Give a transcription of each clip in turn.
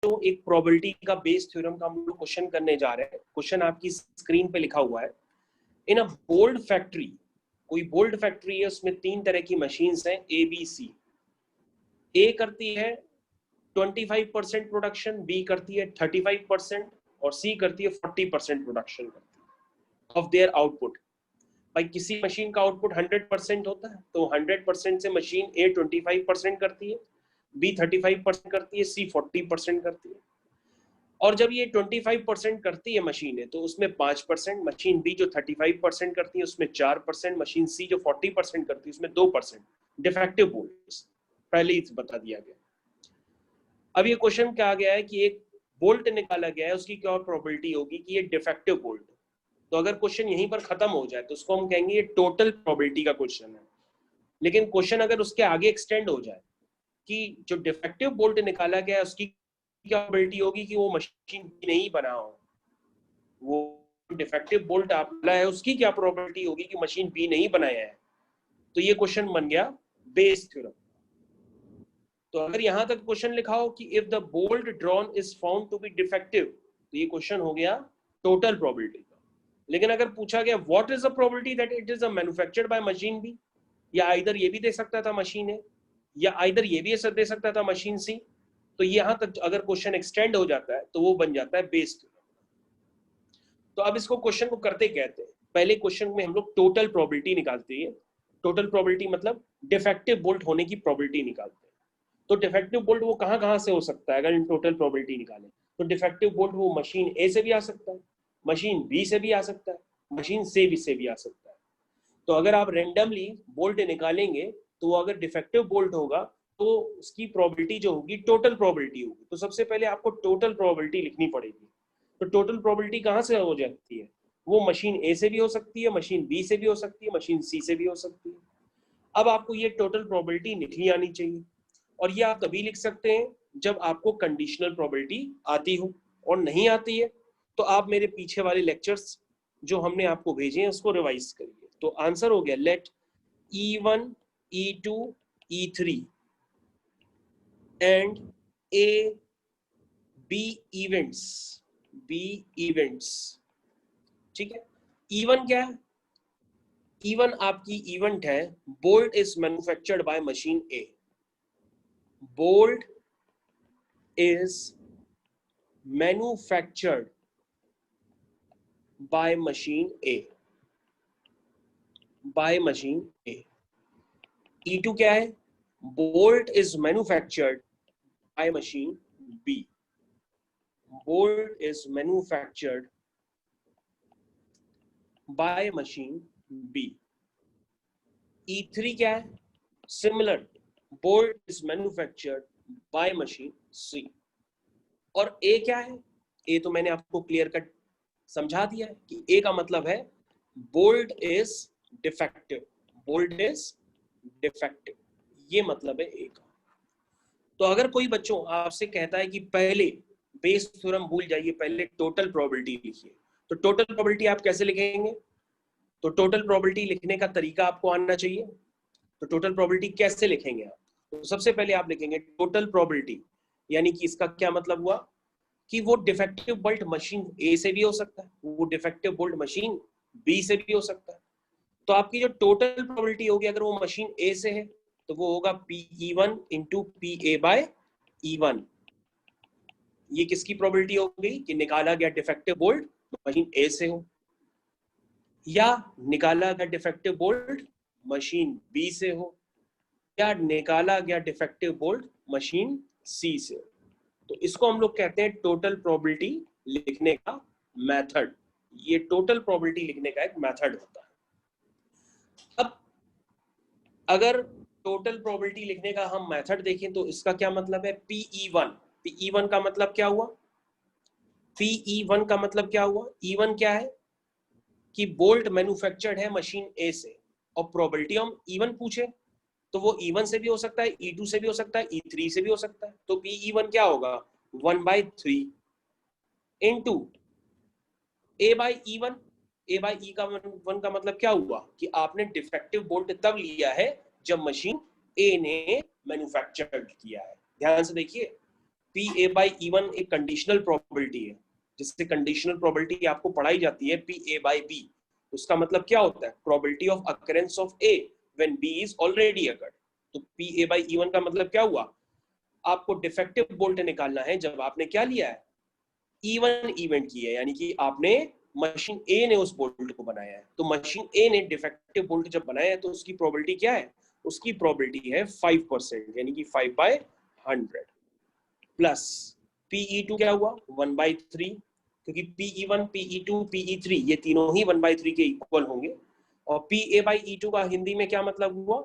बच्चों एक प्रोबेबिलिटी का बेस थ्योरम का हम लोग क्वेश्चन करने जा रहे हैं। क्वेश्चन आपकी स्क्रीन पे लिखा हुआ है। इन अ बोल्ड फैक्ट्री, कोई बोल्ड फैक्ट्री है, उसमें 3 तरह की मशीन्स हैं ए बी सी। ए करती है 25% प्रोडक्शन, बी करती है 35% और सी करती है 40% प्रोडक्शन ऑफ देयर आउटपुट। भाई किसी मशीन का आउटपुट 100% होता है तो 100% से मशीन ए 25% करती है, बी 35% करती है, सी 40% करती है। और जब ये 25% करती है मशीन है तो उसमें 5%, मशीन बी जो 35% करती है उसमें 4%, मशीन सी जो 40% करती है उसमें 2%। डिफेक्टिव बोल्ट पहले ही बता दिया गया। अब ये क्वेश्चन क्या आ गया है कि एक बोल्ट निकाला गया है, उसकी क्या प्रोबेबिलिटी होगी कि ये डिफेक्टिव बोल्ट। तो अगर क्वेश्चन यहीं पर खत्म हो जाए तो उसको हम कहेंगे ये टोटल प्रोबेबिलिटी का क्वेश्चन है। लेकिन क्वेश्चन अगर उसके आगे एक्सटेंड हो जाए कि जो डिफेक्टिव बोल्ट निकाला गया है उसकी क्या प्रोबेबिलिटी होगी कि वो मशीन नहीं बना हो, वो डिफेक्टिव बोल्ट आपका है उसकी क्या प्रोबेबिलिटी होगी कि मशीन बी नहीं बनाया है। तो ये क्वेश्चन बन गया बेस थ्योरम। तो अगर यहां तक क्वेश्चन लिखा हो कि if the bolt drawn is found to be defective, तो ये क्वेश्चन हो गया टोटल प्रोबेबिलिटी का। लेकिन अगर पूछा गया what is the probability that it is manufactured by machine B, या आइदर ये भी दे सकता था मशीन ए, या आइदर ये भी दे सकता था मशीन सी, तो यहां तक अगर क्वेश्चन एक्सटेंड हो जाता है तो वो बन जाता है बेस थ्योरम। तो अब इसको क्वेश्चन को करते कहते हैं, पहले क्वेश्चन में हम लोग टोटल प्रोबेबिलिटी निकालते हैं। टोटल प्रोबेबिलिटी मतलब डिफेक्टिव बोल्ट होने की प्रोबेबिलिटी निकालते हैं। तो डिफेक्टिव बोल्ट वो कहां से हो सकता है अगर इन टोटल प्रोबेबिलिटी निकालें तो डिफेक्टिव बोल्ट वो मशीन ए से भी आ सकता है, मशीन बी से भी आ सकता है, मशीन से भी आ सकता है। तो अगर आप रेंडमली बोल्ट निकालेंगे तो अगर डिफेक्टिव बोल्ट होगा तो उसकी प्रोबेबिलिटी जो होगी टोटल प्रोबेबिलिटी होगी। तो सबसे पहले आपको टोटल प्रोबेबिलिटी लिखनी पड़ेगी। तो टोटल प्रोबेबिलिटी कहां से हो जाती है, वो मशीन ए से भी हो सकती है, मशीन बी से भी हो सकती है, मशीन सी से भी हो सकती है। अब आपको ये टोटल प्रोबेबिलिटी लिखनी आनी चाहिए, और ये आप तभी लिख सकते हैं जब आपको कंडीशनल प्रोबेबिलिटी आती हो। और नहीं आती है तो आप मेरे पीछे वाले लेक्चर्स जो हमने आपको भेजे हैं उसको रिवाइज करिए। तो आंसर हो गया let E1, E2, E3 and A, B events. ठीक है, E1 क्या है? E1 आपकी इवेंट है bolt is manufactured by machine A. Bolt is manufactured by machine A, by machine A. E2 क्या है? Bolt is manufactured by machine B. Bolt is manufactured by machine B. E3 क्या है? Similar, bolt is manufactured by machine C. और A क्या है? ए तो मैंने आपको क्लियर कट समझा दिया है कि ए का मतलब है bolt is defective. Bolt is defective, ये मतलब है ए का। तो अगर कोई बच्चों आपसे कहता है कि पहले बेस थ्योरम भूल जाइए, पहले टोटल प्रोबेबिलिटी लिखिए, तो टोटल प्रोबेबिलिटी आप कैसे लिखेंगे? तो टोटल प्रोबेबिलिटी लिखने का तरीका आपको आना चाहिए। तो टोटल प्रोबेबिलिटी कैसे लिखेंगे आप? तो सबसे पहले आप लिखेंगे टोटल प्रोबेबिलिटी, यानी कि इसका क्या मतलब हुआ कि वो डिफेक्टिव बोल्ट मशीन ए से भी हो सकता है, वो डिफेक्टिव बोल्ट मशीन बी से भी हो सकता है। तो आपकी जो टोटल प्रोबेबिलिटी होगी अगर वो मशीन ए से है तो वो होगा PE1 इंटू PA/E1। ये किसकी प्रोबेबिलिटी हो गई कि निकाला गया डिफेक्टिव बोल्ट मशीन ए से हो, या निकाला गया डिफेक्टिव बोल्ट मशीन बी से हो, या निकाला गया डिफेक्टिव बोल्ट मशीन सी से हो। तो इसको हम लोग कहते हैं टोटल प्रोबेबिलिटी लिखने का मेथड। ये टोटल प्रोबेबिलिटी लिखने का एक मेथड होता है। अब अगर टोटल प्रोबेबिलिटी लिखने का हम मेथड देखें तो इसका क्या मतलब है? PE1। PE1 का मतलब क्या हुआ? PE1 का मतलब क्या हुआ? E1 क्या है कि बोल्ट मैन्युफैक्चर्ड है मशीन ए से, और प्रोबेबिलिटी हम E1 पूछे तो वो E1 से भी हो सकता है, E2 से भी हो सकता है, E3 से भी हो सकता है। तो PE1 क्या होगा? 1/3 इंटू A/E1। A/E का 1 का मतलब क्या हुआ कि आपने डिफेक्टिव बोल्ट तब लिया है जब मशीन ए ने मैन्युफैक्चर किया है। ध्यान से देखिए, पी ए बाई E1 एक कंडीशनल प्रोबेबिलिटी है, जिससे कंडीशनल प्रोबेबिलिटी आपको पढ़ाई जाती है पी ए बाई बी। उसका मतलब क्या होता है? Probability of occurrence of A when B is already occurred. तो पी ए बाई E1 का मतलब क्या हुआ? आपको डिफेक्टिव बोल्ट निकालना है जब आपने क्या लिया है? E1 इवेंट की है, यानी कि आपने मशीन ए ने उस बोल्ट को बनाया है। तो मशीन ए ने डिफेक्टिव बोल्ट जब बनाया है तो उसकी प्रोबेबिलिटी क्या है? उसकी प्रोबेबिलिटी है 5%, यानी कि 5/100 प्लस PE2 क्या हुआ? 1/3, क्योंकि PE1, PE2, PE3 ये तीनों ही 1/3 के इक्वल होंगे। और PA/E2 का हिंदी में क्या मतलब हुआ?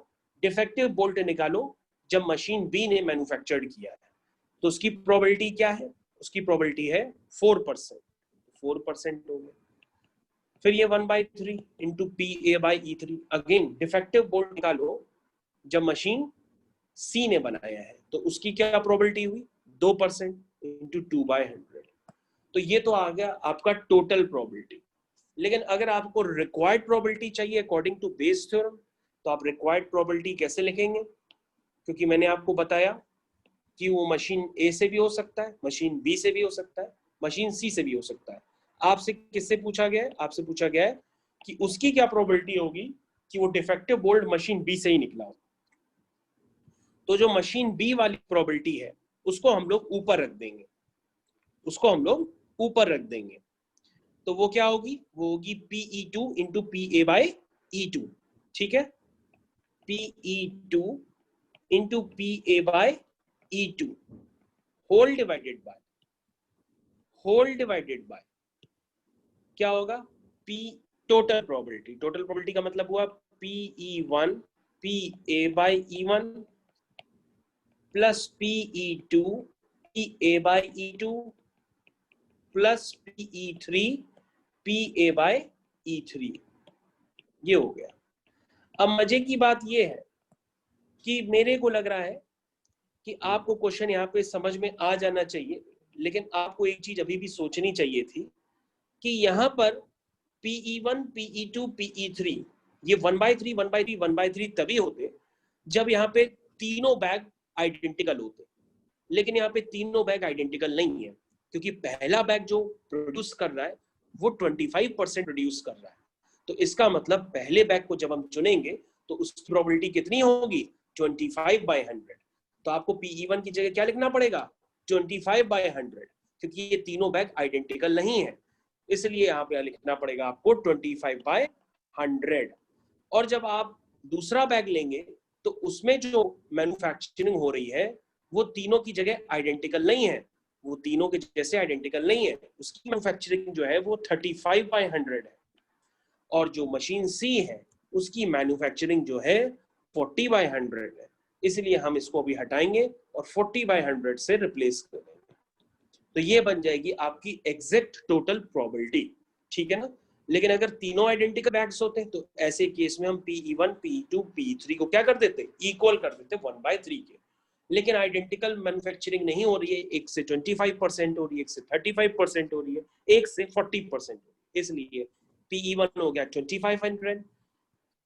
डिफेक्टिव बोल्ट निकालो जब मशीन बी ने मैन्युफैक्चर्ड किया है। तो उसकी प्रोबेबिलिटी क्या है? उसकी प्रोबेबिलिटी है 4%, 4% हो गया। फिर ये 1/3 into PA/E3, again defective bolt निकालो जब मशीन सी ने बनाया है, तो उसकी क्या प्रोबेबिलिटी हुई? 2% इंटू 2/100। तो ये तो आ गया आपका टोटल प्रोबेबिलिटी। लेकिन अगर आपको रिक्वायर्ड प्रोबेबिलिटी चाहिए अकॉर्डिंग टू बेस थ्योरम, तो आप रिक्वायर्ड प्रोबेबिलिटी कैसे लिखेंगे? क्योंकि मैंने आपको बताया कि वो मशीन ए से भी हो सकता है, मशीन बी से भी हो सकता है, मशीन सी से भी हो सकता है। आपसे किससे पूछा गया है? आपसे पूछा गया है कि उसकी क्या प्रोबेबिलिटी होगी कि वो डिफेक्टिव बोल्ट मशीन बी से ही निकला हो। तो जो मशीन बी वाली प्रोबेबिलिटी है उसको हम लोग ऊपर रख देंगे, उसको हम लोग ऊपर रख देंगे। तो वो क्या होगी? वो होगी PE2 इंटू PA/E2, ठीक है? PE2 into PA/E2 whole divided bye क्या होगा? P total probability. Total probability का मतलब हुआ PE1 PA/E1 plus PE2 PA/E2 plus PE3 PA/E3। ये हो गया। अब मजे की बात ये है कि मेरे को लग रहा है कि आपको क्वेश्चन यहाँ पे समझ में आ जाना चाहिए, लेकिन आपको एक चीज अभी भी सोचनी चाहिए थी कि यहाँ पर PE1 PE2 PE3 ये 1/3 1/3 1/3 तभी होते जब यहाँ पे तीनों बैग आइडेंटिकल होते। लेकिन यहाँ पे तीनों बैग आइडेंटिकल नहीं है, क्योंकि पहला बैग जो प्रोड्यूस कर रहा है वो 25% प्रोड्यूस कर रहा है। तो इसका मतलब पहले बैग को जब हम चुनेंगे तो उसकी प्रोबेबिलिटी कितनी होगी? 25/100। तो आपको PE1 की जगह क्या लिखना पड़ेगा? 25/100, क्योंकि ये तीनों बैग आइडेंटिकल नहीं है, इसलिए यहाँ पे लिखना पड़ेगा आपको 25/100। और जब आप दूसरा बैग लेंगे तो उसमें जो मैन्युफैक्चरिंग हो रही है वो तीनों की जगह आइडेंटिकल नहीं है, वो तीनों के जैसे आइडेंटिकल नहीं है, उसकी मैन्युफैक्चरिंग जो है वो 35/100 है। और जो मशीन सी है उसकी मैन्युफैक्चरिंग जो है 40/100 है, इसलिए हम इसको अभी हटाएंगे और 40/100 से रिप्लेस कर देंगे। तो ये बन जाएगी आपकी एग्जैक्ट टोटल प्रोबेबिलिटी, ठीक है ना? लेकिन अगर तीनों आइडेंटिकल बैग्स होते तो ऐसे केस में हम PE1 PE2 PE3 को क्या कर देते? इक्वल कर देते 1/3 के। लेकिन आइडेंटिकल मैन्युफैक्चरिंग नहीं हो रही है, एक से 25% हो रही है, एक से 35% हो रही है, एक से 40% हो रही है, इसलिए PE1 हो गया 25/100,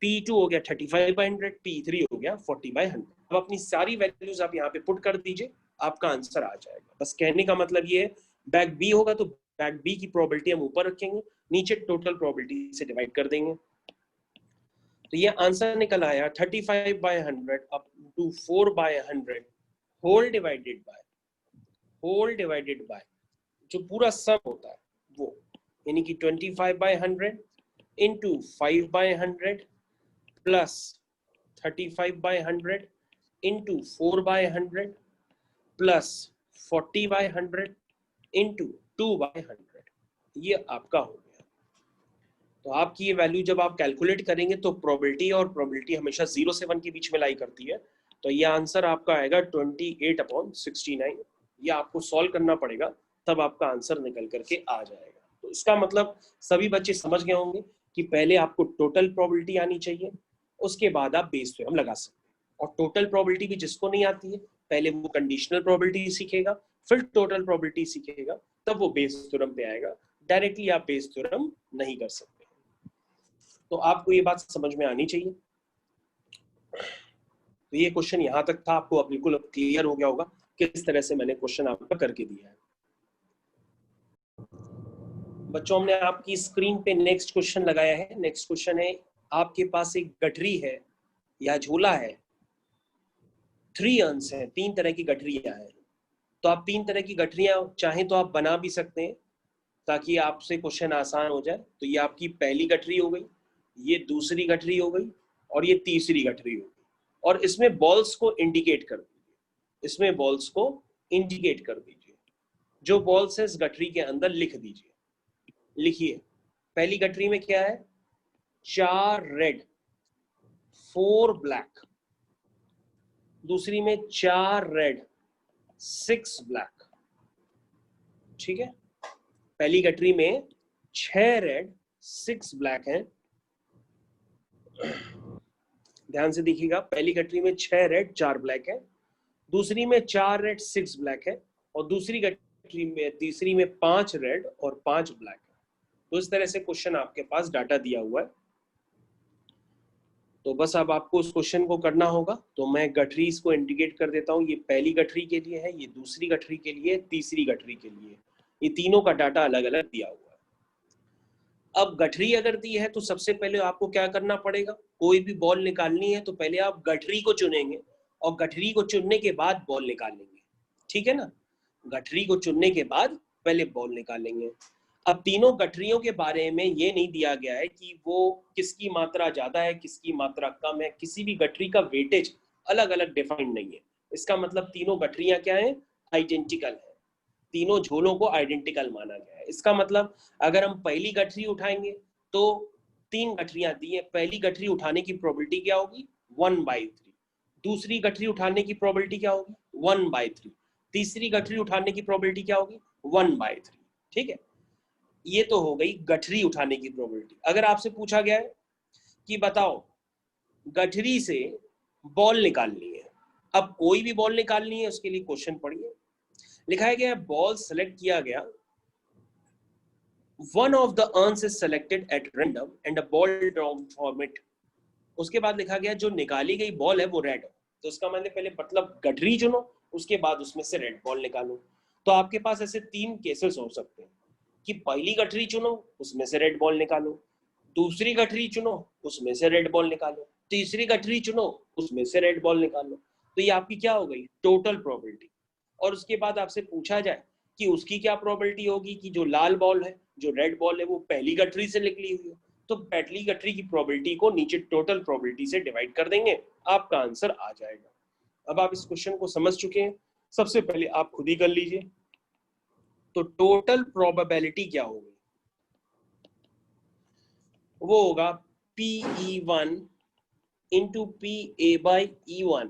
PE2 हो गया 35/100, PE3 हो गया 40/100। अब अपनी सारी वैल्यूज आप यहाँ पे पुट कर दीजिए, आपका आंसर आ जाएगा। बस कहने का मतलब ये है, बैग बी होगा तो बैग बी की प्रोबेबिलिटी हम ऊपर रखेंगे, नीचे टोटल प्रोबेबिलिटी से डिवाइड कर देंगे। तो ये आंसर निकल आया 35/100 up to 4/100 whole divided by जो पूरा सम होता है वो, यानी कि 25/100 into 5/100 plus 35/100 into 4/100 plus 40/100 into 2/100, ये आपका हो गया। तो आपकी ये वैल्यू जब आप कैलकुलेट करेंगे तो प्रोबेबिलिटी और प्रोबेबिलिटी हमेशा 0 से 1 के बीच में लाई करती है, तो ये आंसर आपका आएगा 28/69। ये आपको सॉल्व करना पड़ेगा, तब आपका आंसर निकल करके आ जाएगा। तो इसका मतलब सभी बच्चे समझ गए होंगे कि पहले आपको टोटल प्रोबेबिलिटी आनी चाहिए, उसके बाद आप बेस थ्योरम लगा सकते हैं। और टोटल प्रोबेबिलिटी भी जिसको नहीं आती है, पहले वो कंडीशनल प्रोबेबिलिटी सीखेगा, फिर टोटल प्रोबेबिलिटी सीखेगा, तब वो बेस थ्योरम पे आएगा। डायरेक्टली आप बेस थ्योरम नहीं कर सकते। तो आपको ये बात समझ में आनी चाहिए। तो ये क्वेश्चन यहाँ तक था, आपको अब बिल्कुल क्लियर हो गया होगा। किस तरह से मैंने क्वेश्चन आपका करके दिया है। बच्चों हमने आपकी स्क्रीन पे नेक्स्ट क्वेश्चन लगाया है। नेक्स्ट क्वेश्चन है, आपके पास एक गठरी है या झोला है, 3 अंश है, 3 तरह की गठरियां हैं। तो आप 3 तरह की गठरियां चाहें तो आप बना भी सकते हैं ताकि आपसे क्वेश्चन आसान हो जाए। तो ये आपकी पहली गठरी हो गई, ये दूसरी गठरी हो गई और ये तीसरी गठरी हो गई। और इसमें बॉल्स को इंडिकेट कर दीजिए, इसमें बॉल्स को इंडिकेट कर दीजिए। जो बॉल्स है इस गठरी के अंदर लिख दीजिए। लिखिए, पहली गठरी में क्या है, 4 रेड 4 ब्लैक। दूसरी में 4 रेड 6 ब्लैक। ठीक है, पहली गठरी में 6 रेड 6 ब्लैक है। ध्यान से देखिएगा, पहली गठरी में 6 रेड 4 ब्लैक है, दूसरी में 4 रेड 6 ब्लैक है, और दूसरी गठरी में तीसरी में 5 रेड और 5 ब्लैक है। तो इस तरह से क्वेश्चन आपके पास डाटा दिया हुआ है। तो बस अब आपको उस क्वेश्चन को करना होगा। तो मैं गठरीज को इंडिकेट कर देता हूँ। ये पहली गठरी के लिए है, ये दूसरी गठरी के लिए, तीसरी गठरी के लिए। ये तीनों का डाटा अलग अलग दिया हुआ है। अब गठरी अगर दी है तो सबसे पहले आपको क्या करना पड़ेगा, कोई भी बॉल निकालनी है तो पहले आप गठरी को चुनेंगे और गठरी को चुनने के बाद बॉल निकालेंगे। ठीक है ना, गठरी को चुनने के बाद पहले बॉल निकालेंगे। अब तीनों गठरियों के बारे में ये नहीं दिया गया है कि वो किसकी मात्रा ज्यादा है किसकी मात्रा कम है। किसी भी गठरी का वेटेज अलग अलग डिफाइंड नहीं है। इसका मतलब तीनों गठरियां क्या है, आइडेंटिकल है। तीनों झोलों को आइडेंटिकल माना गया है। इसका मतलब अगर हम पहली गठरी उठाएंगे तो 3 गठरियां दी है, पहली गठरी उठाने की प्रोबेबिलिटी क्या होगी, 1/3। दूसरी गठरी उठाने की प्रोबेबिलिटी क्या होगी, 1/3। तीसरी गठरी उठाने की प्रोबेबिलिटी क्या होगी, 1/3। ठीक है, ये तो हो गई गठरी उठाने की प्रोबेबिलिटी। अगर आपसे पूछा गया है कि बताओ गठरी से बॉल निकालनी है, अब कोई भी बॉल निकालनी है, उसके लिए क्वेश्चन पढ़िए। लिखा गया है बॉल सेलेक्ट किया गया, one of the earns is selected at random and a ball drop from it. उसके बाद लिखा गया जो निकाली गई बॉल है वो रेड है। तो उसका मतलब गठरी चुनो, उसके बाद उसमें से रेड बॉल निकालो। तो आपके पास ऐसे 3 केसेस हो सकते हैं कि पहली गठरी चुनो, उसमें से रेड बॉल निकालो, दूसरी गठरी चुनो, उसमें से रेड बॉल निकालो, तीसरी गठरी चुनो, उसमें से रेड बॉल निकालो। तो ये आपकी क्या हो गई, टोटल प्रोबेबिलिटी। और उसके बाद आपसे पूछा जाए कि उसकी क्या प्रोबेबिलिटी होगी कि जो लाल बॉल है, जो रेड बॉल है, वो पहली गठरी से निकली हुई है। तो पहली गठरी की प्रोबेबिलिटी को नीचे टोटल प्रोबेबिलिटी से डिवाइड कर देंगे, आपका आंसर आ जाएगा। अब आप इस क्वेश्चन को समझ चुके हैं। सबसे पहले आप खुद ही कर लीजिए। तो टोटल प्रोबेबिलिटी क्या होगी, वो होगा PE1 into PA/E1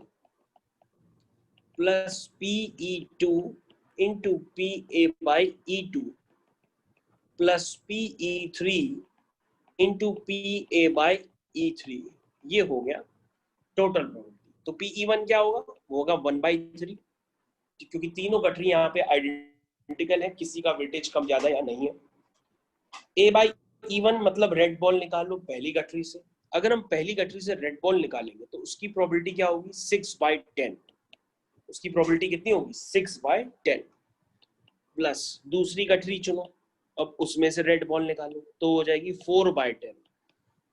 plus PE2 into PA/E2 plus PE3 into PA/E3। ये हो गया टोटल प्रोबेबिलिटी। तो PE1 क्या होगा, वो होगा 1/3, क्योंकि तीनों गठरी यहाँ पे आइडेंटिकल है, किसी का वेटेज कम ज्यादा या नहीं है। A/E1 मतलब रेड बॉल निकालो पहली गठरी से। अगर हम पहली गठरी से रेड बॉल निकालेंगे तो उसकी प्रोबेबिलिटी क्या होगी, 6/10। उसकी प्रोबेबिलिटी कितनी होगी, 6/10। प्लस दूसरी गठरी चुनो, अब उसमें से रेड बॉल निकालो तो हो जाएगी 4/10।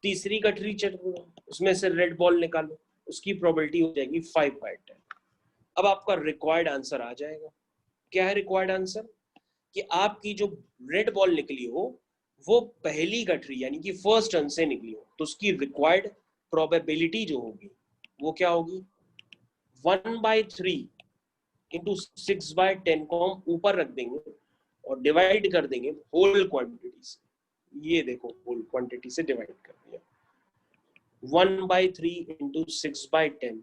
तीसरी गठरी चुनो, उसमें से रेड बॉल निकालो, उसकी प्रोबेबिलिटी हो जाएगी 5/10। अब आपका रिक्वायर्ड आंसर आ जाएगा। क्या है रिक्वायर्ड आंसर, कि आपकी जो रेड बॉल निकली हो वो पहली गठरी यानी कि फर्स्ट रन से निकली हो, तो उसकी रिक्वायर्ड प्रोबेबिलिटी जो होगी वो क्या होगी, 1/3 इंटू 6/10 को हम ऊपर रख देंगे और डिवाइड कर देंगे होल क्वांटिटी से। ये देखो होल क्वांटिटी से डिवाइड कर दिया, 1/3 into 6/10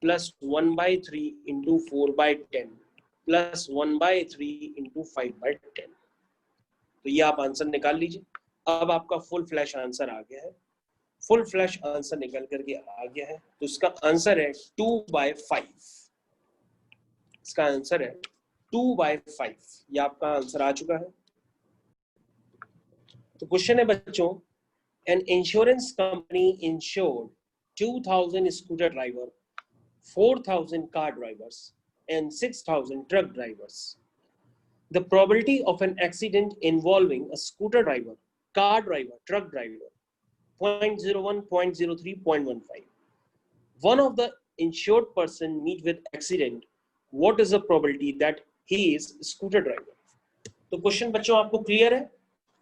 plus 1/3 into 4/10 plus 1/3 into 5/10। तो ये आप आंसर निकाल लीजिए। अब आपका फुल फ्लैश आंसर आ गया है। फुल फ्लैश आंसर निकल करके आ गया है। तो इसका आंसर है 2/5। इसका आंसर है 2/5। ये आपका आंसर आ चुका है। तो क्वेश्चन है बच्चों, an insurance company insured 2000 scooter driver, 4000 car drivers and 6,000 truck drivers. The probability of an accident involving a scooter driver, car driver, truck driver, 0.01, 0.03, 0.15. One of the insured person meet with accident. What is the probability that he is scooter driver? तो question बच्चों आपको clear है?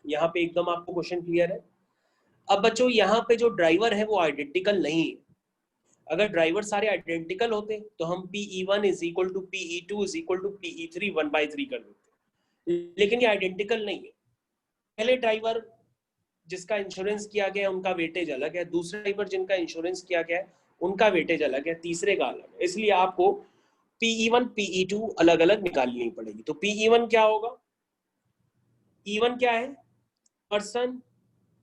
यहाँ पे एकदम आपको question clear है? अब बच्चों यहाँ पे जो ड्राइवर है वो आइडेंटिकल नहीं है. अगर ड्राइवर सारे आइडेंटिकल होते तो हम PE1 is equal to PE2 is equal to PE3 1/3 कर देते, लेकिन ये आइडेंटिकल नहीं है. पहले ड्राइवर जिसका इंश्योरेंस किया गया उनका वेटेज अलग है, दूसरे ड्राइवर जिनका इंश्योरेंस किया गया है उनका वेटेज अलग है, तीसरे का अलग है. इसलिए आपको PE1 PE2 अलग अलग निकालनी पड़ेगी. तो PE1 क्या होगा? E1 क्या है? पर्सन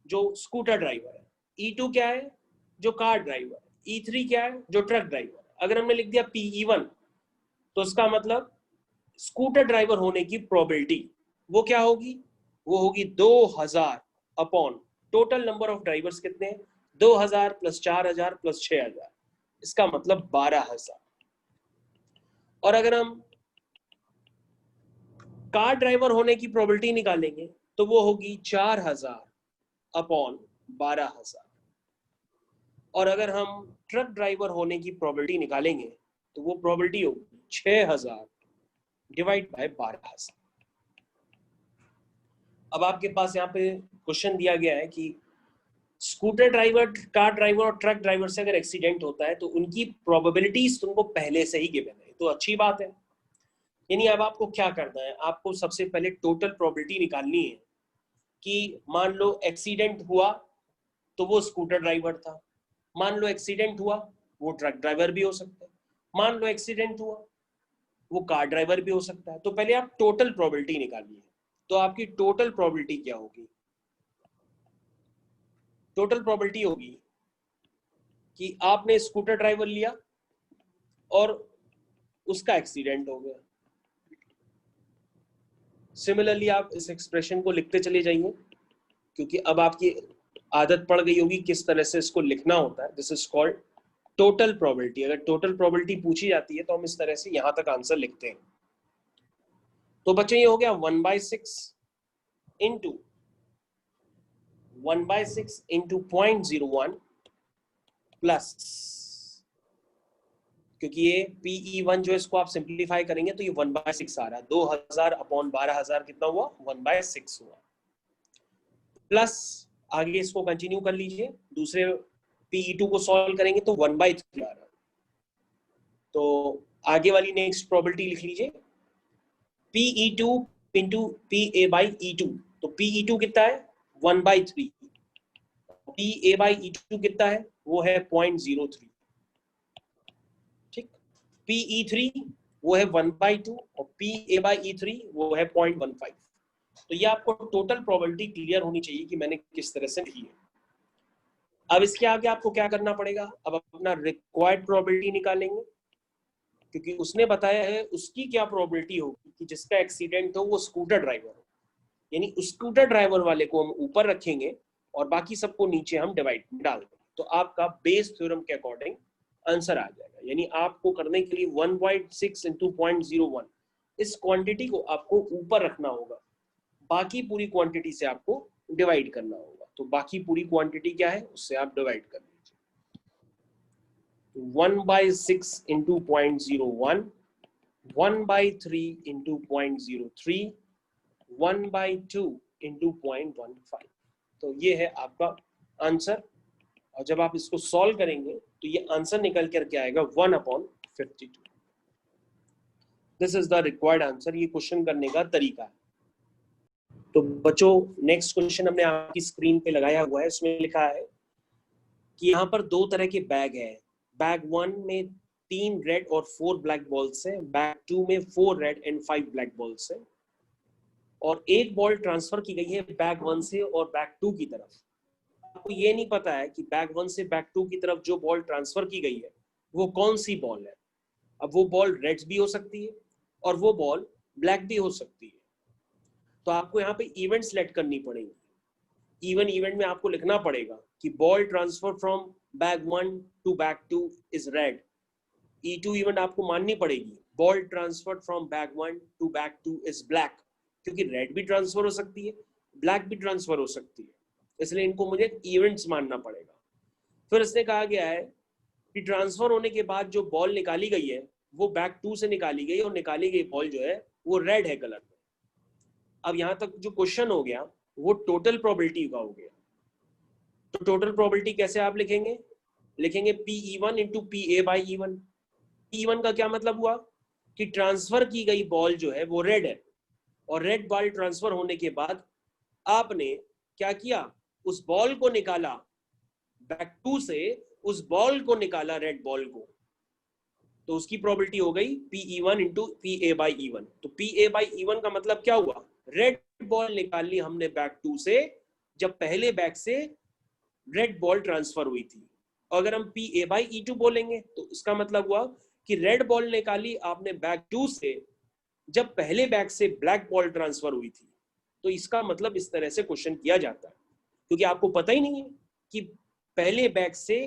जो स्कूटर ड्राइवर है. E2 क्या है? जो कार ड्राइवर है. E3 क्या है? जो ट्रक ड्राइवर है. अगर हमने लिख दिया PE1 तो उसका मतलब स्कूटर ड्राइवर होने की प्रोबेबिलिटी वो क्या होगी? वो होगी 2000 upon total number of drivers कितने हैं? 2000 प्लस 4000 प्लस 6000, इसका मतलब 12000. और अगर हम कार ड्राइवर होने की प्रोबेबिलिटी निकालेंगे तो वो होगी 4000 अपॉन 12000. और अगर हम ट्रक ड्राइवर होने की प्रोबेबिलिटी निकालेंगे तो वो प्रोबेबिलिटी होगी 6000 डिवाइड बाय 12000. अब आपके पास यहाँ पे क्वेश्चन दिया गया है कि स्कूटर ड्राइवर, कार ड्राइवर और ट्रक ड्राइवर से अगर एक्सीडेंट होता है तो उनकी प्रोबेबिलिटीज तुमको पहले से ही गिवन है. तो अच्छी बात है. यानी अब आपको क्या करना है? आपको सबसे पहले टोटल प्रोबेबिलिटी निकालनी है कि मान लो एक्सीडेंट हुआ तो वो स्कूटर ड्राइवर था, मान लो एक्सीडेंट हुआ वो ट्रक ड्राइवर भी हो सकता है, मान लो एक्सीडेंट हुआ वो कार ड्राइवर भी हो सकता है. तो पहले आप टोटल प्रोबेबिलिटी निकालिए. तो आपकी टोटल प्रोबेबिलिटी क्या होगी? टोटल प्रोबेबिलिटी होगी कि आपने स्कूटर ड्राइवर लिया और उसका एक्सीडेंट हो गया. सिमिलरली आप इस एक्सप्रेशन को लिखते चले जाइए, क्योंकि अब आपकी आदत पड़ गई होगी किस तरह से इसको लिखना होता है. This is called total probability. अगर टोटल प्रोबेबिलिटी पूछी जाती है तो हम इस तरह से यहां तक आंसर लिखते हैं. तो बच्चों ये हो गया 1/6 इंटू 1/6 इंटू 0.01 प्लस, क्योंकि ये PE1 जो इसको आप सिंप्लीफाई करेंगे तो ये 1/6 आ रहा है. 2000 अपॉन 12000 कितना हुआ? 1/6 हुआ. प्लस आगे इसको कंटिन्यू कर लीजिए. दूसरे PE2 को सॉल्व करेंगे तो 1/3 आ रहा है. तो आगे वाली नेक्स्ट प्रोबेबिलिटी लिख लीजिए. PE2 into PA/E2. तो PE2 कितना है? 1/3. PA/E2 कितना है? वो है 0.03. ठीक. PE3 वो है 1/2 और PA/E3 वो है 0.15. तो ये आपको टोटल प्रोबेबिलिटी क्लियर होनी चाहिए कि मैंने किस तरह से लिखी है. अब इसके आगे आपको क्या करना पड़ेगा? अब अपना रिक्वायर्ड प्रोबेबिलिटी निकालेंगे, क्योंकि उसने बताया है उसकी क्या प्रोबेबिलिटी होगी कि जिसका एक्सीडेंट हो वो स्कूटर ड्राइवर हो. यानी स्कूटर ड्राइवर वाले को हम ऊपर रखेंगे और बाकी सबको नीचे हम डिवाइड में डाल देंगे. तो आपका बेस थ्योरम के अकॉर्डिंग आंसर आ जाएगा. यानी आपको करने के लिए 1/6 इंटू 0.01 इस क्वांटिटी को आपको ऊपर रखना होगा, बाकी पूरी क्वांटिटी से आपको डिवाइड करना होगा. तो बाकी पूरी क्वांटिटी क्या है उससे आप डिवाइड कर लीजिए. 1/6 इंटू 0.01, 1/3 इंटू 0.03, 1/2 इंटू 0.15. तो ये है आपका आंसर. और जब आप इसको सॉल्व करेंगे तो ये आंसर निकल करके आएगा 1/52. This is the required answer. ये क्वेश्चन करने का तरीका है. तो बच्चों नेक्स्ट क्वेश्चन हमने आपकी स्क्रीन पे लगाया हुआ है. इसमें लिखा है कि यहाँ पर 2 तरह के बैग है. बैग 1 में 3 रेड और 4 ब्लैक बॉल्स हैं. बैग 2 में 4 रेड एंड 5 ब्लैक बॉल्स हैं. और एक बॉल ट्रांसफर की गई है बैग 1 से और बैग 2 की तरफ. आपको ये नहीं पता है कि बैग 1 से बैग 2 की तरफ जो बॉल ट्रांसफर की गई है वो कौन सी बॉल है. अब वो बॉल रेड भी हो सकती है और वो बॉल ब्लैक भी हो सकती है. तो आपको यहाँ पे इवेंट सेलेक्ट करनी पड़ेगी. इवेंट में आपको लिखना पड़ेगा कि ball transfer from bag 1 to bag 2 is red. E2 event आपको माननी पड़ेगी ball transferred from bag 1 to bag 2 is black, क्योंकि रेड भी ट्रांसफर हो सकती है, ब्लैक भी ट्रांसफर हो सकती है, इसलिए इनको मुझे इवेंट्स मानना पड़ेगा। फिर इसने कहा गया है कि ट्रांसफर होने के बाद जो बॉल निकाली गई है वो बैग 2 से निकाली गई, और निकाली गई बॉल जो है वो रेड है कलर में। अब यहां तक जो क्वेश्चन हो गया वो टोटल प्रोबेबिलिटी का हो गया। तो टोटल प्रोबेबिलिटी कैसे आप लिखेंगे? लिखेंगे PE1 इंटू PA/E1। E1 का क्या मतलब हुआ कि ट्रांसफर की गई बॉल जो है वो रेड है, और रेड बॉल ट्रांसफर होने के बाद आपने क्या किया, उस बॉल को निकाला बैक 2 से, उस बॉल को निकाला रेड बॉल को, तो उसकी प्रोबेबिलिटी हो गई PE1 इंटू PA/E1। तो PA/E1 का मतलब क्या हुआ, रेड बॉल निकाल ली हमने बैक 2 से जब पहले बैग से रेड बॉल ट्रांसफर हुई थी। अगर हम PA/E2 बोलेंगे तो इसका मतलब हुआ कि रेड बॉल निकाली आपने बैग 2 से जब पहले बैग से ब्लैक बॉल ट्रांसफर हुई थी। तो इसका मतलब इस तरह से क्वेश्चन किया जाता है, क्योंकि आपको पता ही नहीं है कि पहले बैग से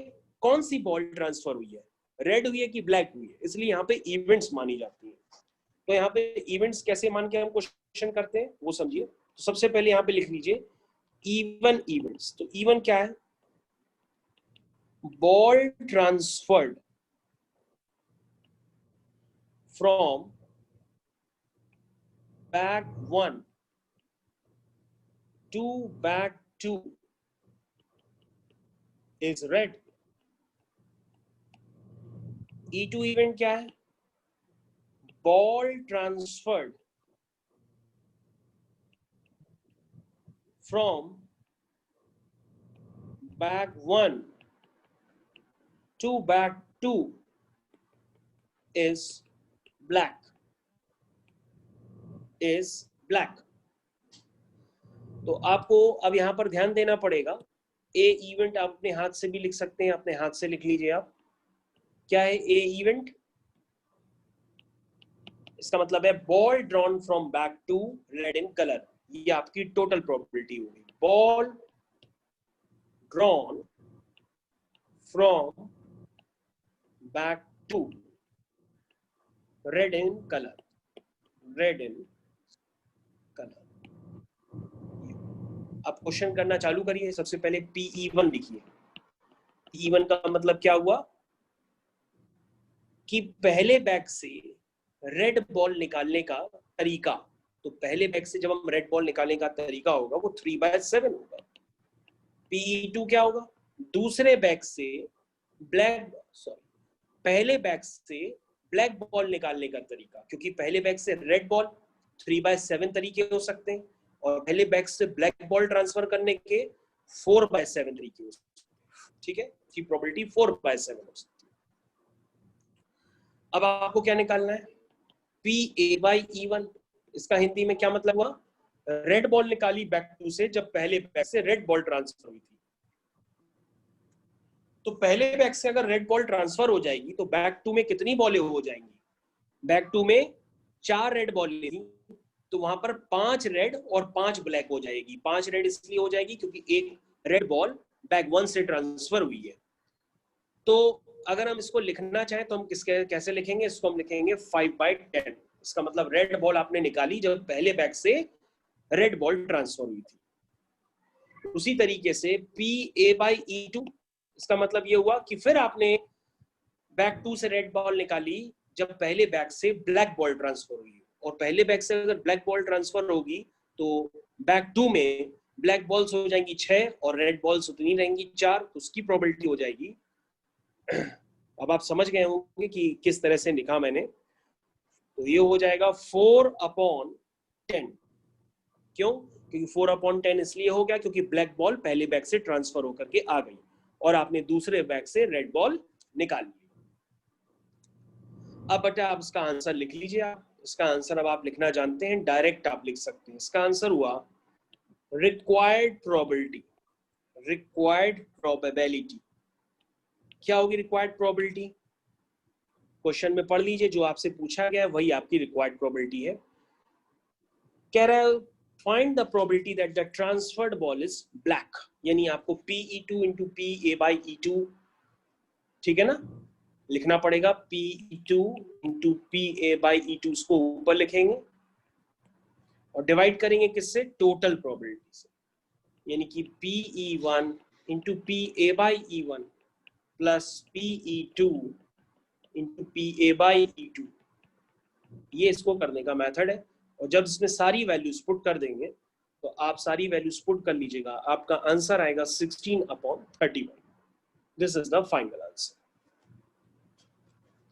कौन सी बॉल ट्रांसफर हुई है, रेड हुई है कि ब्लैक हुई है, इसलिए यहाँ पे इवेंट्स मानी जाती है। तो यहाँ पे इवेंट्स कैसे मान के हम क्वेश्चन करते हैं वो समझिए। तो सबसे पहले यहाँ पे लिख लीजिए इवन इवेंट्स। तो इवन क्या है, ball transferred from bag 1 to bag 2 is red. E2 event क्या है, ball transferred from bag 1 to bag 2 is black, is black। तो आपको अब यहां पर ध्यान देना पड़ेगा। ए इवेंट आप अपने हाथ से भी लिख सकते हैं, अपने हाथ से लिख लीजिए आप। क्या है ए इवेंट? इसका मतलब है ball drawn from bag 2 red in colour. ये आपकी टोटल प्रोबेबिलिटी होगी, ball drawn from bag 2 red in colour, red in colour. आप क्वेश्चन करना चालू करिए। सबसे पहले PE1 लिखिए। PE1 का मतलब क्या हुआ कि पहले बैग से रेड बॉल निकालने का तरीका। तो पहले बैग से जब हम रेड बॉल निकालने का तरीका होगा वो 3/7 होगा। PE2 क्या होगा, दूसरे बैग से पहले बैग से ब्लैक बॉल निकालने का तरीका, क्योंकि पहले बैग से रेड बॉल 3/7 तरीके हो सकते हैं, और पहले बैग से ब्लैक बॉल ट्रांसफर करने के 4/7 तरीके हो सकते हैं। ठीक है, इसकी प्रोबेबिलिटी 4/7 हो सकती है। अब आपको क्या निकालना है, PA/E1। इसका हिंदी में क्या मतलब हुआ, रेड बॉल निकाली बैग 2 से जब पहले बैग से रेड बॉल ट्रांसफर हुई थी। तो पहले बैग से अगर रेड बॉल ट्रांसफर हो जाएगी तो बैग 2 में कितनी बॉलें हो जाएंगी, बैग 2 में 4 रेड बॉलें थी, तो वहां पर 5 रेड और 5 ब्लैक हो जाएगी। 5 रेड इसलिए हो जाएगी क्योंकि एक रेड बॉल बैग 1 से ट्रांसफर हुई है। तो अगर हम इसको लिखना चाहें तो हम किसके कैसे लिखेंगे, इसको हम लिखेंगे 5/10। इसका मतलब रेड बॉल आपने निकाली जब पहले बैग से रेड बॉल ट्रांसफर हुई थी। उसी तरीके से PA/E2, इसका मतलब ये हुआ कि फिर आपने बैग 2 से रेड बॉल निकाली जब पहले बैग से ब्लैक बॉल ट्रांसफर हुई, और पहले बैग से अगर ब्लैक बॉल ट्रांसफर होगी तो बैग 2 में ब्लैक बॉल्स हो जाएंगी 6 और रेड बॉल्स उतनी रहेंगी 4, तो उसकी प्रोबेबिलिटी हो जाएगी। अब आप समझ गए होंगे कि किस तरह से लिखा मैंने। तो ये हो जाएगा 4/10। क्यों? क्योंकि 4/10 इसलिए हो गया क्योंकि ब्लैक बॉल पहले बैग से ट्रांसफर होकर के आ गई और आपने दूसरे बैग से रेड बॉल निकाल ली। अब बेटा आप इसका आंसर लिख लीजिए। आप इसका आंसर अब आप लिखना जानते हैं, डायरेक्ट आप लिख सकते हैं। इसका आंसर हुआ रिक्वायर्ड प्रोबेबिलिटी। रिक्वायर्ड प्रोबेबिलिटी क्या होगी? रिक्वायर्ड प्रोबेबिलिटी क्वेश्चन में पढ़ लीजिए, जो आपसे पूछा गया है वही आपकी रिक्वायर्ड प्रोबेबिलिटी है। कह रहा है find the probability that the transferred ball is black, यानी आपको PE2 इंटू PA/E2, ठीक है ना, लिखना पड़ेगा PE2 इंटू PA/E2, इसको ऊपर लिखेंगे और डिवाइड करेंगे किससे, टोटल प्रोबेबिलिटी से, यानी कि PE1 into PA/E1 plus PE2 into PA/E2, ये इसको करने का मेथड है। और जब इसमें सारी वैल्यूज पुट कर देंगे तो आप सारी वैल्यूज पुट कर लीजिएगा, आपका आंसर आएगा 16/31। This is the final answer.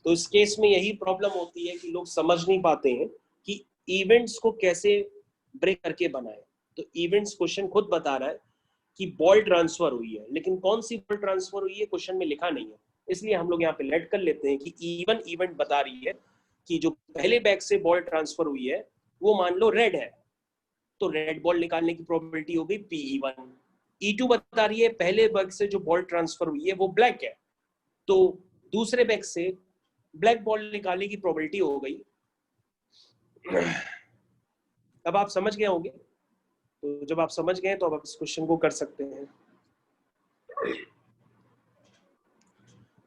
तो इस केस में यही प्रॉब्लम होती है कि लोग समझ नहीं पाते हैं कि इवेंट्स को कैसे ब्रेक करके बनाए। तो इवेंट्स क्वेश्चन खुद बता रहा है कि बॉल ट्रांसफर हुई है, लेकिन कौन सी बॉल ट्रांसफर हुई है क्वेश्चन में लिखा नहीं है, इसलिए हम लोग यहाँ पे लेट कर लेते हैं कि इवन इवेंट बता रही है कि जो पहले बैग से बॉल ट्रांसफर हुई है वो मान लो रेड है, तो रेड बॉल निकालने की प्रोबेबिलिटी हो गई PE1। E2 बता रही है पहले बैग से जो बॉल ट्रांसफर हुई है वो ब्लैक है, तो दूसरे बैग से ब्लैक बॉल निकालने की प्रोबेबिलिटी हो गई। अब आप समझ गए होंगे, तो जब आप समझ गए तो अब आप इस क्वेश्चन को कर सकते हैं।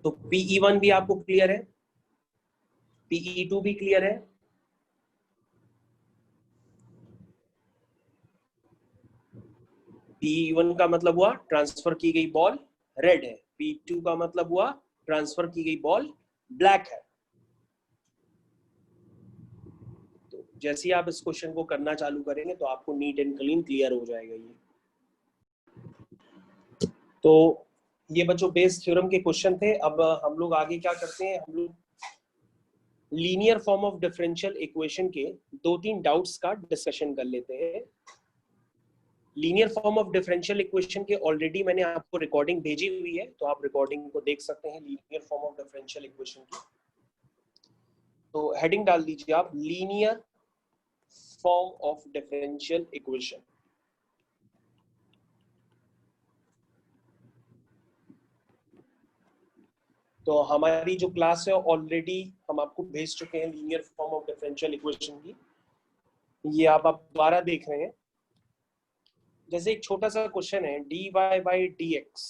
तो PE1 भी आपको क्लियर है, PE2 भी क्लियर है। PE1 का मतलब हुआ ट्रांसफर की गई बॉल रेड है, PE2 का मतलब हुआ ट्रांसफर की गई बॉल ब्लैक है। तो जैसे ही आप इस क्वेश्चन को करना चालू करेंगे तो आपको नीट एंड क्लीन क्लियर हो जाएगा ये। तो ये बच्चों बेस थ्योरम के क्वेश्चन थे। अब हम लोग आगे क्या करते हैं, हम लोग linear form of differential equation के 2-3 डाउट्स का डिस्कशन कर लेते हैं। Linear form of differential equation के ऑलरेडी मैंने आपको रिकॉर्डिंग भेजी हुई है, तो आप रिकॉर्डिंग को देख सकते हैं linear form of differential equation की। तो हेडिंग डाल दीजिए आप, linear form of differential equation. तो हमारी जो क्लास है ऑलरेडी हम आपको भेज चुके हैं linear form of differential equation की, ये आप दोबारा देख रहे हैं। जैसे एक छोटा सा क्वेश्चन है, dy/dx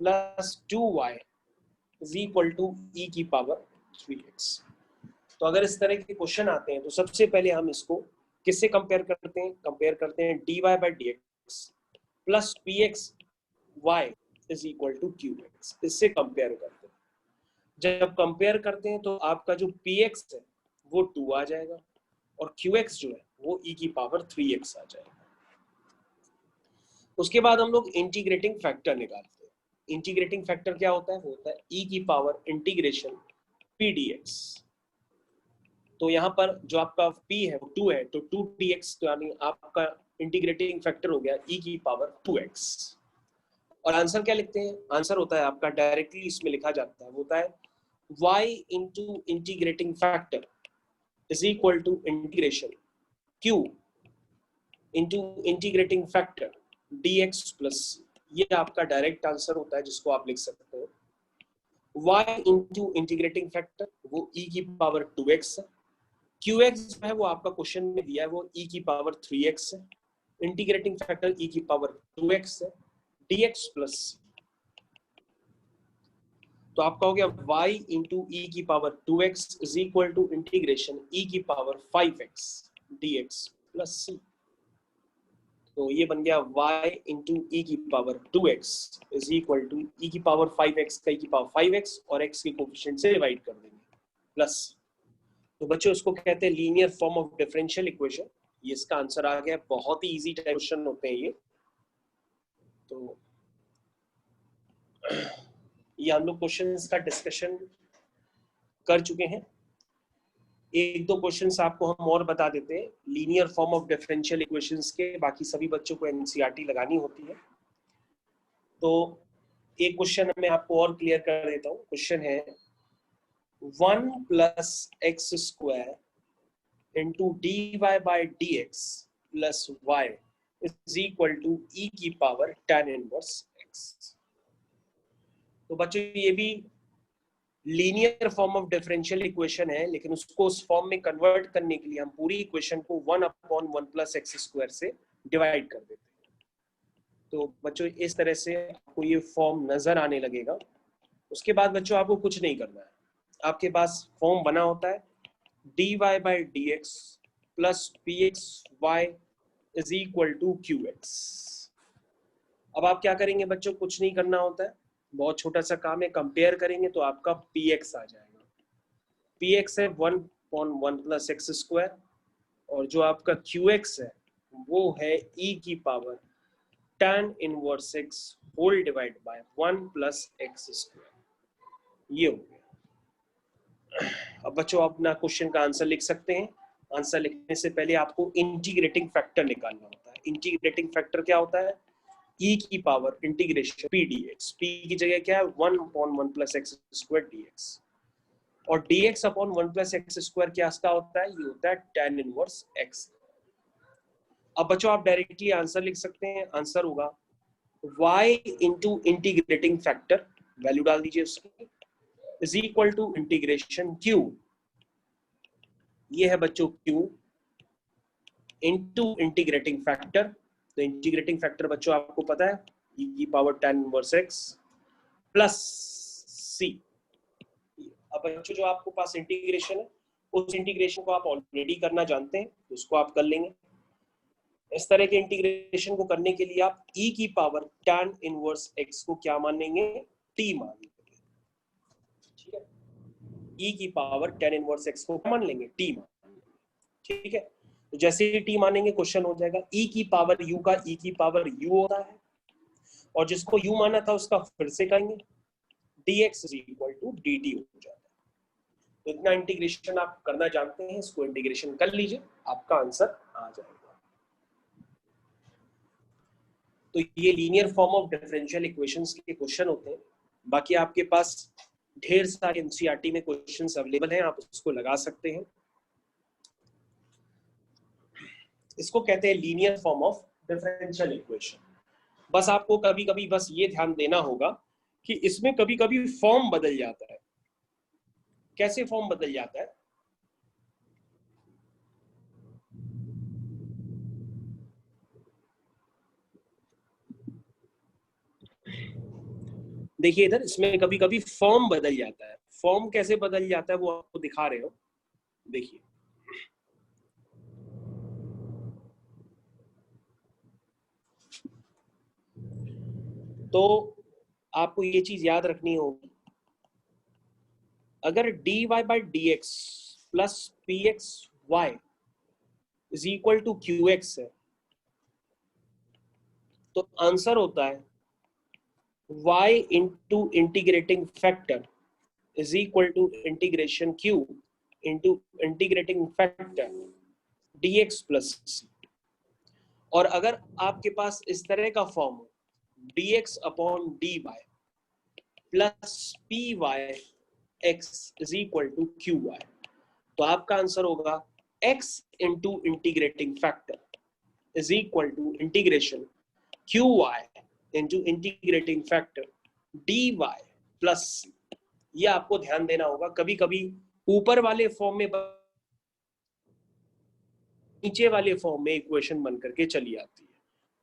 plus 2y is equal to e की पावर 3x। तो अगर इस तरह के क्वेश्चन आते हैं तो सबसे पहले हम इसको किससे कंपेयर करते हैं, कंपेयर करते हैं dy/dx plus pxy is equal to qx, इससे कंपेयर करते हैं। जब कंपेयर करते हैं तो आपका जो px है वो 2 आ जाएगा और qx जो है वो e की पावर 3x आ जाएगा। उसके बाद हम लोग इंटीग्रेटिंग फैक्टर निकालते हैं। इंटीग्रेटिंग फैक्टर क्या होता है, वो होता है e की पावर इंटीग्रेशन p dx। तो यहाँ पर जो आपका p है वो 2 है, तो 2dx तो यानी आपका इंटीग्रेटिंग फैक्टर हो गया e की पावर 2x। और आंसर क्या लिखते हैं, आंसर होता है आपका डायरेक्टली इसमें लिखा जाता है, वो होता है y into integrating factor is equal to integration q into integrating factor dx plus, ये आपका डायरेक्ट आंसर होता है जिसको आप लिख सकते हो। y इंटू इंटीग्रेटिंग फैक्टर वो e की पावर 2x है, qx जो है वो आपका क्वेश्चन में दिया है वो e की पावर 3x है, इंटीग्रेटिंग फैक्टर e की पावर 2x है, dx प्लस, तो आपका हो गया y इंटू e की power 2x is equal to integration e की power 5x dx plus c। तो ये बन गया y इंटू e की power 2x is equal to e की पावर 5x का e की पावर 5x और x के कोफिशिएंट से डिवाइड कर देंगे प्लस। तो बच्चों इसको कहते हैं linear form of differential equation. ये इसका आंसर आ गया, बहुत ही इजी क्वेश्चन होते हैं ये। तो ये हम लोग क्वेश्चंस का डिस्कशन कर चुके हैं। एक दो क्वेश्चंस आपको हम और बता देते हैं linear form of differential equations के, बाकी सभी बच्चों को एनसीईआरटी लगानी होती है। तो एक क्वेश्चन मैं आपको और क्लियर कर देता हूँ। क्वेश्चन है 1 plus x square into dy/dx plus y is equal to e की पावर tan इनवर्स x। तो बच्चों ये भी linear form of differential equation है, लेकिन उसको उस फॉर्म में कन्वर्ट करने के लिए हम पूरी इक्वेशन को 1/1 प्लस एक्स स्क्वायर से डिवाइड कर देते हैं। तो बच्चों इस तरह से आपको ये फॉर्म नजर आने लगेगा। उसके बाद बच्चों आपको कुछ नहीं करना है, आपके पास फॉर्म बना होता है dy by dx plus pxy is equal to qx। अब आप क्या करेंगे बच्चों, कुछ नहीं करना होता है, बहुत छोटा सा काम है, कंपेयर करेंगे तो आपका px आ जाएगा। px है 1/1 प्लस एक्स स्क्वायर, और जो आपका qx है वो है e की power tan inverse x whole divide by 1 plus x square. ये हो गया। अब बच्चों आप अपना क्वेश्चन का आंसर लिख सकते हैं। आंसर लिखने से पहले आपको इंटीग्रेटिंग फैक्टर निकालना होता है। इंटीग्रेटिंग फैक्टर क्या होता है, e की power integration p dx, p की जगह क्या है 1/1 प्लस एक्स स्क्वायर dx, और dx upon 1 plus x square क्या होता है, ये होता है tan इनवर्स x। अब बच्चों आप डायरेक्टली आंसर लिख सकते हैं, आंसर होगा y into integrating factor, value डाल दीजिए उसकी, is equal to integration q, ये है बच्चों q इंटू इंटीग्रेटिंग फैक्टर। तो इंटीग्रेटिंग फैक्टर बच्चों आपको पता है e की power tan inverse x plus c। अब बच्चों जो आपको पास इंटीग्रेशन है, उस इंटीग्रेशन को आप ऑलरेडी करना जानते हैं, तो उसको आप कर लेंगे। इस तरह के इंटीग्रेशन को करने के लिए आप e की पावर tan इनवर्स x को क्या मानेंगे, t मान लेंगे। ठीक है, e की पावर tan इनवर्स x को मान लेंगे, t मान लेंगे। ठीक है, तो जैसे ही t मानेंगे क्वेश्चन हो जाएगा e की पावर u का e की पावर u होता है, और जिसको u माना था उसका फिर से करेंगे, dx is equal to dt हो जाता है। तो इतना इंटीग्रेशन आप करना जानते हैं, इसको इंटीग्रेशन कर लीजिए, आपका आंसर आ जाएगा। तो ये linear form of differential equations के क्वेश्चन होते हैं। बाकी आपके पास ढेर सारे एनसीईआरटी में क्वेश्चंस अवेलेबल हैं, आप उसको लगा सकते हैं। इसको कहते हैं linear form of differential equation. बस आपको कभी कभी बस ये ध्यान देना होगा कि इसमें कभी कभी फॉर्म बदल जाता है। कैसे फॉर्म बदल जाता है, देखिए इधर इसमें कभी कभी फॉर्म बदल जाता है। फॉर्म कैसे बदल जाता है वो आपको दिखा रहे हो, देखिए। तो आपको ये चीज याद रखनी होगी, अगर dy by dx plus pxy is equal to qx है, तो आंसर होता है y into integrating factor is equal to integration q into integrating factor dx plus c। और अगर आपके पास इस तरह का फॉर्म हो dx upon dy plus py x is equal to qy, तो आपका आंसर होगा x into integrating factor is equal to integration qy into integrating factor dy plus c। ये आपको ध्यान देना होगा, कभी कभी ऊपर वाले फॉर्म में नीचे वाले फॉर्म में इक्वेशन बन करके चली आती है।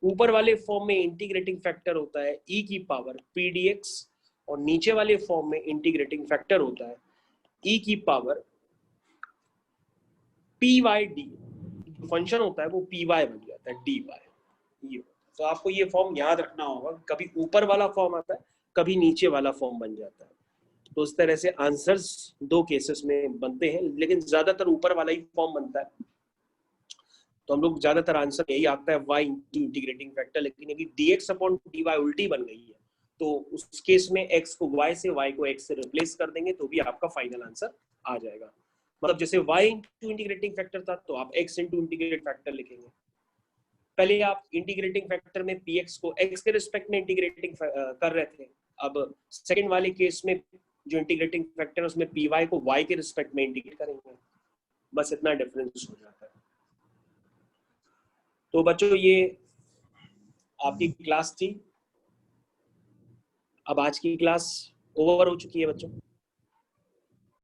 ऊपर वाले फॉर्म में इंटीग्रेटिंग फैक्टर होता है e की पावर p dx, और नीचे वाले फॉर्म में इंटीग्रेटिंग फैक्टर होता है e की पावर py d, फंक्शन होता है वो py बन जाता है dy। ये तो आपको ये फॉर्म याद रखना होगा, कभी ऊपर वाला फॉर्म आता है, कभी नीचे वाला फॉर्म बन जाता है। तो इस तरह से आंसर्स दो केसेस में बनते हैं, लेकिन ज्यादातर ऊपर वाला ही फॉर्म बनता है। तो हम लोग ज्यादातर आंसर यही आता है y इंटीग्रेटिंग फैक्टर, लेकिन यदि dx अपॉन dy उल्टी बन गई है तो उस केस में x को y से, y को x से रिप्लेस कर देंगे तो भी आपका फाइनल आंसर आ जाएगा। मतलब जैसे y इंटू इंटीग्रेटिंग फैक्टर था तो आप x इंटू इंटीग्रेट फैक्टर लिखेंगे। पहले आप इंटीग्रेटिंग फैक्टर में px को x के रिस्पेक्ट में इंटीग्रेटिंग कर रहे थे, अब सेकंड वाले केस में जो इंटीग्रेटिंग फैक्टर है उसमें py को y के रिस्पेक्ट में इंटीग्रेट करेंगे, बस इतना डिफरेंस हो जाता है। तो बच्चों ये आपकी क्लास थी, अब आज की क्लास ओवर हो चुकी है बच्चों।